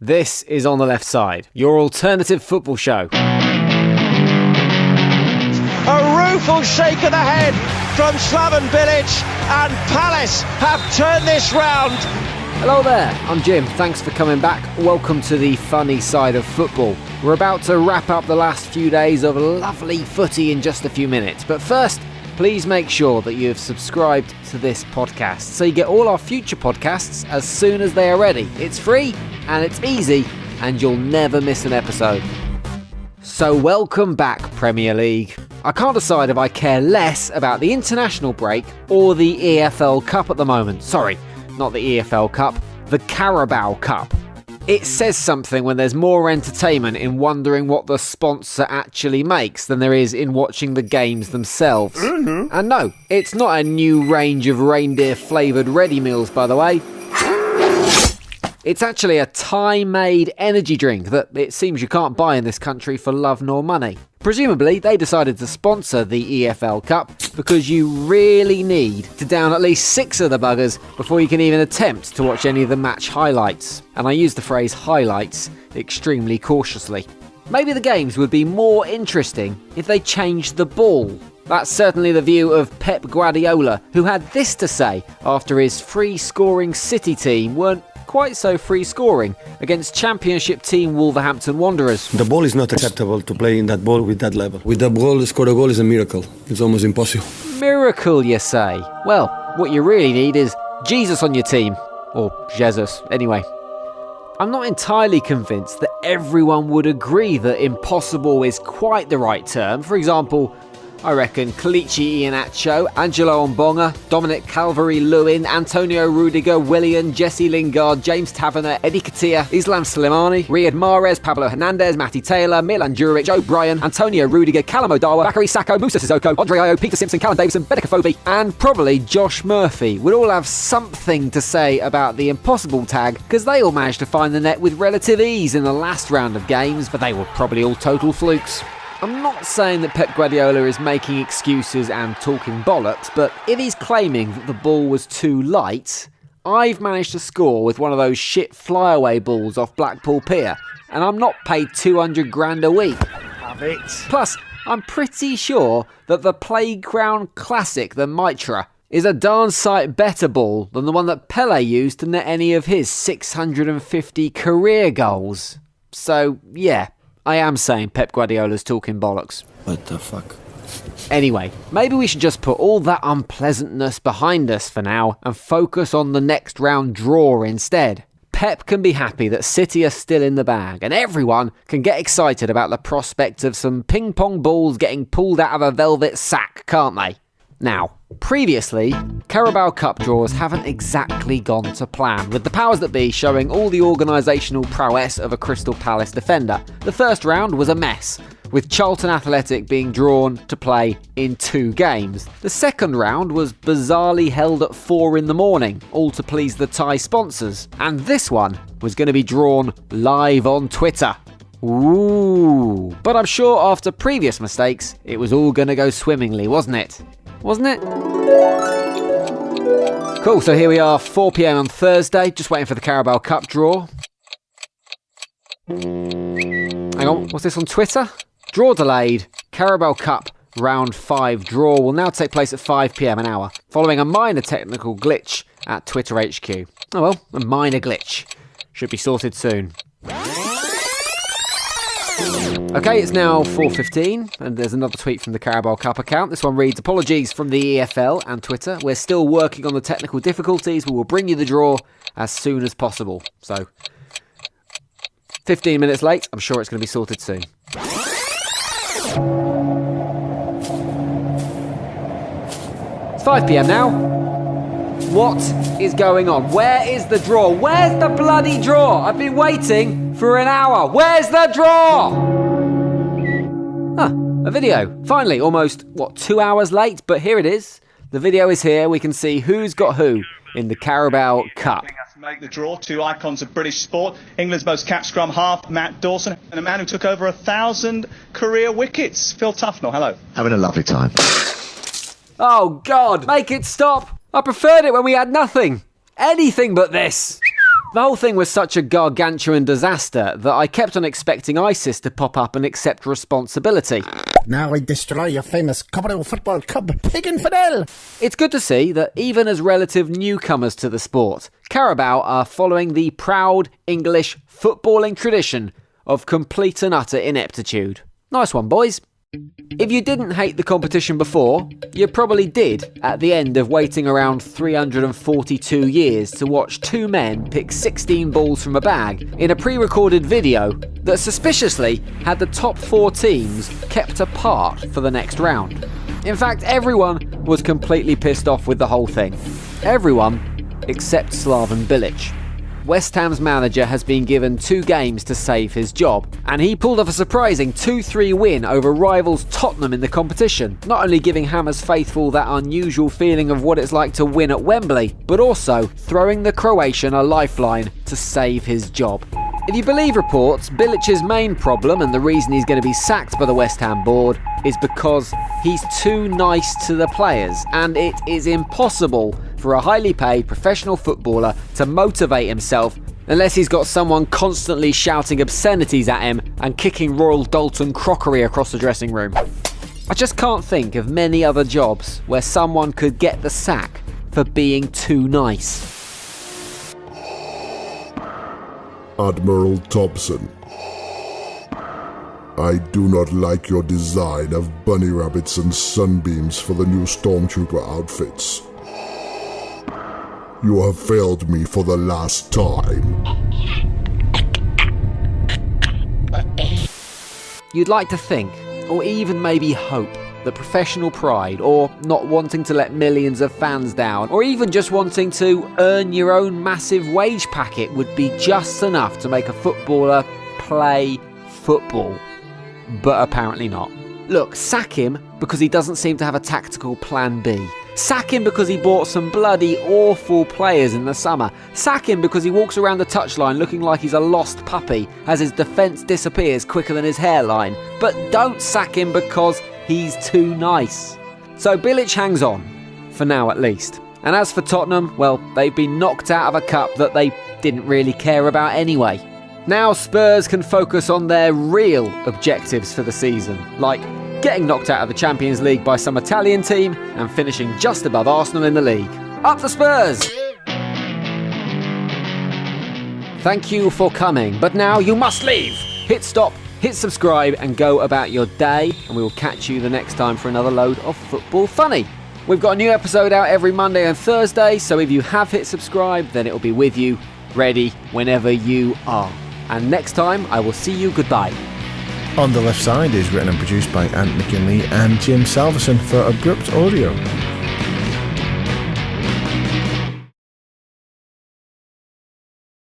This is On the Left Side, your alternative football show. A rueful shake of the head from Slaven Bilic, and Palace have turned this round. Hello there, I'm Jim. Thanks for coming back. Welcome to the funny side of football. We're about to wrap up the last few days of lovely footy in just a few minutes. But first, please make sure that you have subscribed to this podcast so you get all our future podcasts as soon as they are ready. It's free and it's easy and you'll never miss an episode. So welcome back, Premier League. I can't decide if I care less about the international break or the EFL Cup at the moment. Sorry, not the EFL Cup, the Carabao Cup. It says something when there's more entertainment in wondering what the sponsor actually makes than there is in watching the games themselves. And no, it's not a new range of reindeer-flavoured ready meals, by the way. It's actually a Thai-made energy drink that it seems you can't buy in this country for love nor money. Presumably, they decided to sponsor the EFL Cup because you really need to down at least 6 of the buggers before you can even attempt to watch any of the match highlights. And I use the phrase highlights extremely cautiously. Maybe the games would be more interesting if they changed the ball. That's certainly the view of Pep Guardiola, who had this to say after his free-scoring City team weren't quite so free-scoring against Championship team Wolverhampton Wanderers. The ball is not acceptable to play in that ball with that level. With the ball, score a goal is a miracle. It's almost impossible. Miracle, you say? Well, what you really need is Jesus on your team. Or Jesus, anyway. I'm not entirely convinced that everyone would agree that impossible is quite the right term. For example, I reckon Kelechi Iheanacho, Angelo Ombonga, Dominic Calvert-Lewin, Antonio Rudiger, Willian, Jesse Lingard, James Taverner, Eddie Nketiah, Islam Slimani, Riyad Mahrez, Pablo Hernandez, Matty Taylor, Milan Djuric, Joe Bryan, Antonio Rudiger, Callum Odawa, Bakary Sacco, Musa Sissoko, Andre Ayew, Peter Simpson, Callum Davison, Benica Fobi, and probably Josh Murphy would all have something to say about the impossible tag because they all managed to find the net with relative ease in the last round of games, but they were probably all total flukes. I'm not saying that Pep Guardiola is making excuses and talking bollocks, but if he's claiming that the ball was too light, I've managed to score with one of those shit flyaway balls off Blackpool Pier, and I'm not paid 200 grand a week. Have it. Plus, I'm pretty sure that the Playground Classic, the Mitra, is a darn sight better ball than the one that Pele used to net any of his 650 career goals. So, yeah. I am saying Pep Guardiola's talking bollocks. What the fuck? Anyway, maybe we should just put all that unpleasantness behind us for now and focus on the next round draw instead. Pep can be happy that City are still in the bag and everyone can get excited about the prospect of some ping pong balls getting pulled out of a velvet sack, can't they? Now, previously, Carabao Cup draws haven't exactly gone to plan, with the powers that be showing all the organisational prowess of a Crystal Palace defender. The first round was a mess, with Charlton Athletic being drawn to play in 2 games. The second round was bizarrely held at 4 a.m, all to please the Thai sponsors. And this one was going to be drawn live on Twitter. Ooh. But I'm sure after previous mistakes, it was all going to go swimmingly, wasn't it? Wasn't it? Cool, so here we are, 4 p.m. on Thursday, just waiting for the Carabao Cup draw. Hang on, what's this on Twitter? Draw delayed, Carabao Cup round 5 draw will now take place at 5 p.m. an hour, following a minor technical glitch at Twitter HQ. Oh well, a minor glitch. Should be sorted soon. Okay, it's now 4:15 and there's another tweet from the Carabao Cup account. This one reads, apologies from the EFL and Twitter. We're still working on the technical difficulties. We will bring you the draw as soon as possible. So, 15 minutes late. I'm sure it's going to be sorted soon. It's 5 p.m. now. What is going on? Where is the draw? Where's the bloody draw? I've been waiting for an hour. Where's the draw? A video. Finally, almost, 2 hours late? But here it is. The video is here. We can see who's got who in the Carabao Cup. Make the draw, 2 icons of British sport. England's most capped scrum half, Matt Dawson, and a man who took over 1,000 career wickets. Phil Tufnell, hello. Having a lovely time. Oh, God, make it stop. I preferred it when we had nothing. Anything but this. The whole thing was such a gargantuan disaster that I kept on expecting ISIS to pop up and accept responsibility. Now I destroy your famous Carabao Football Club, Pig Infidel! It's good to see that even as relative newcomers to the sport, Carabao are following the proud English footballing tradition of complete and utter ineptitude. Nice one, boys. If you didn't hate the competition before, you probably did at the end of waiting around 342 years to watch two men pick 16 balls from a bag in a pre-recorded video that suspiciously had the top 4 teams kept apart for the next round. In fact, everyone was completely pissed off with the whole thing. Everyone except Slaven Bilic. West Ham's manager has been given 2 games to save his job, and he pulled off a surprising 2-3 win over rivals Tottenham in the competition, not only giving Hammers faithful that unusual feeling of what it's like to win at Wembley, but also throwing the Croatian a lifeline to save his job. If you believe reports, Bilic's main problem and the reason he's going to be sacked by the West Ham board is because he's too nice to the players, and it is impossible for a highly paid professional footballer to motivate himself unless he's got someone constantly shouting obscenities at him and kicking Royal Dalton crockery across the dressing room. I just can't think of many other jobs where someone could get the sack for being too nice. Admiral Thompson, I do not like your design of bunny rabbits and sunbeams for the new Stormtrooper outfits. You have failed me for the last time. You'd like to think, or even maybe hope, that professional pride, or not wanting to let millions of fans down, or even just wanting to earn your own massive wage packet would be just enough to make a footballer play football. But apparently not. Look, sack him because he doesn't seem to have a tactical plan B. Sack him because he bought some bloody awful players in the summer. Sack him because he walks around the touchline looking like he's a lost puppy as his defence disappears quicker than his hairline. But don't sack him because he's too nice. So Bilic hangs on, for now at least. And as for Tottenham, well, they've been knocked out of a cup that they didn't really care about anyway. Now Spurs can focus on their real objectives for the season, like getting knocked out of the Champions League by some Italian team and finishing just above Arsenal in the league. Up the Spurs! Thank you for coming, but now you must leave! Hit stop, hit subscribe and go about your day, and we will catch you the next time for another load of Football Funny. We've got a new episode out every Monday and Thursday, so if you have hit subscribe, then it will be with you, ready whenever you are. And next time, I will see you goodbye. On the Left Side is written and produced by Ant McGinley and Jim Salveson for Abrupt Audio.